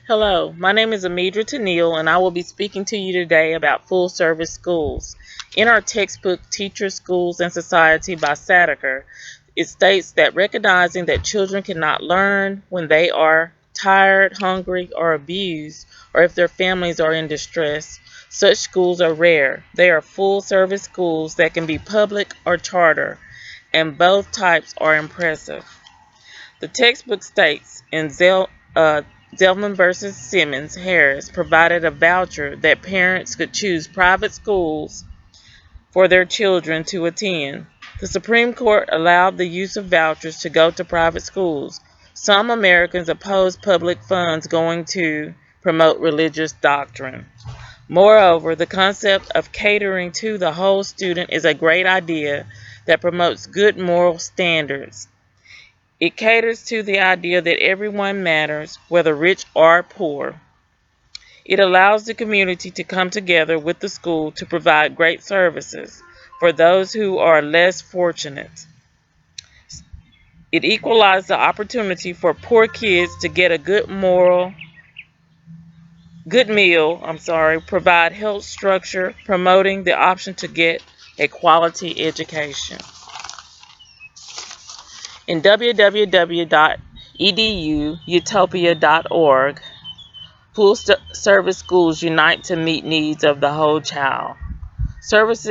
Hello, my name is Amedra Tennial, and I will be speaking to you today about full-service schools. In our textbook, Teachers, Schools, and Society by Sadker, it states that recognizing that children cannot learn when they are tired, hungry, or abused, or if their families are in distress, such schools are rare. They are full-service schools that can be public or charter, and both types are impressive. The textbook states in Zelman versus Simmons Harris provided a voucher that parents could choose private schools for their children to attend. The Supreme Court allowed the use of vouchers to go to private schools. Some Americans oppose public funds going to promote religious doctrine. Moreover, the concept of catering to the whole student is a great idea that promotes good moral standards. It caters to the idea that everyone matters, whether rich or poor. It allows the community to come together with the school to provide great services for those who are less fortunate. It equalizes the opportunity for poor kids to get a good meal, provide health structure, promoting the option to get a quality education. In www.edutopia.org, full-service schools unite to meet needs of the whole child. Service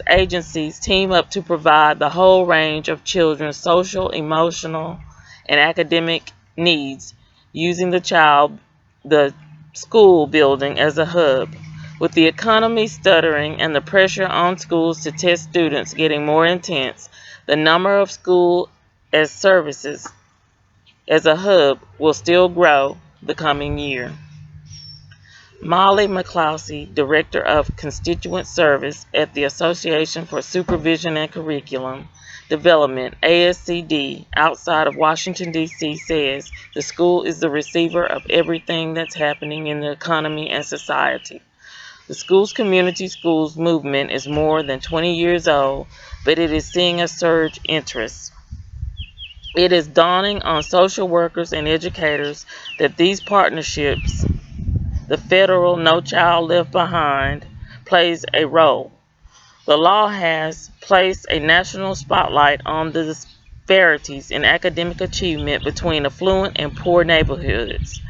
agencies team up to provide the whole range of children's social, emotional, and academic needs, using the school building as a hub. With the economy stuttering and the pressure on schools to test students getting more intense, the number of school as services as a hub will still grow the coming year. Molly McCloskey, Director of Constituent Service at the Association for Supervision and Curriculum Development, ASCD, outside of Washington, D.C., says the school is the receiver of everything that's happening in the economy and society. The school's community schools movement is more than 20 years old, but it is seeing a surge interest. It is dawning on social workers and educators that these partnerships, the federal No Child Left Behind, plays a role. The law has placed a national spotlight on the disparities in academic achievement between affluent and poor neighborhoods,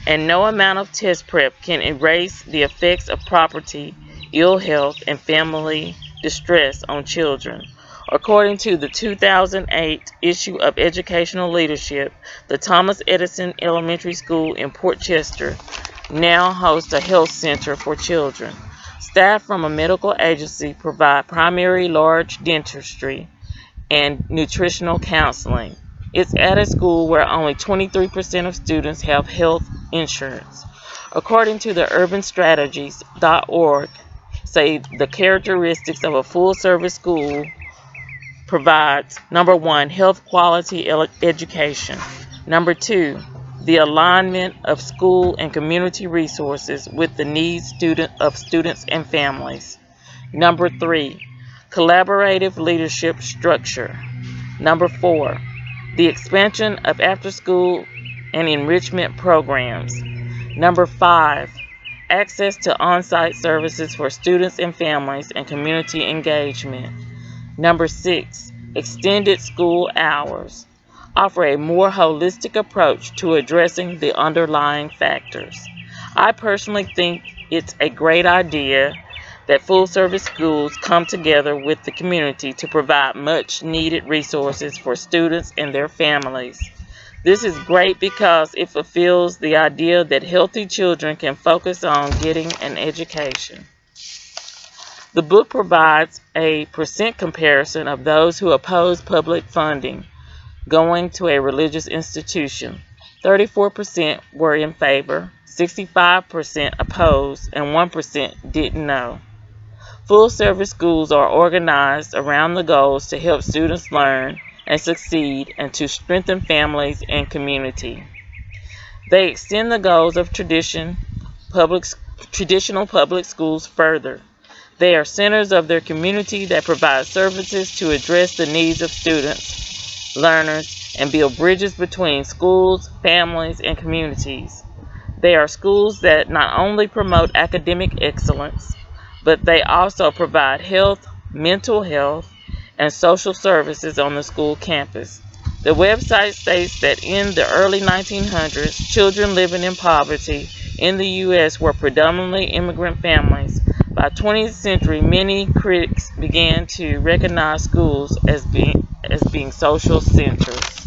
and no amount of test prep can erase the effects of poverty, ill health, and family distress on children. According to the 2008 issue of Educational Leadership, the Thomas Edison Elementary School in Port Chester now hosts a health center for children. Staff from a medical agency provide primary large dentistry and nutritional counseling. It's at a school where only 23% of students have health insurance. According to the urbanstrategies.org, say the characteristics of a full-service school provides: number one, health quality education; number two, the alignment of school and community resources with the needs of students and families; number three, collaborative leadership structure; number four, the expansion of after-school and enrichment programs; number five, access to on-site services for students and families and community engagement; number six, extended school hours. Offer a more holistic approach to addressing the underlying factors. I personally think it's a great idea that full-service schools come together with the community to provide much-needed resources for students and their families. This is great because it fulfills the idea that healthy children can focus on getting an education. The book provides a percent comparison of those who oppose public funding going to a religious institution. 34% were in favor, 65% opposed, and 1% didn't know. Full-service schools are organized around the goals to help students learn and succeed and to strengthen families and community. They extend the goals of traditional public schools further. They are centers of their community that provide services to address the needs of students, learners, and build bridges between schools, families, and communities. They are schools that not only promote academic excellence, but they also provide health, mental health, and social services on the school campus. The website states that in the early 1900s, children living in poverty in the U.S. were predominantly immigrant families. By 20th century, many critics began to recognize schools as being social centers.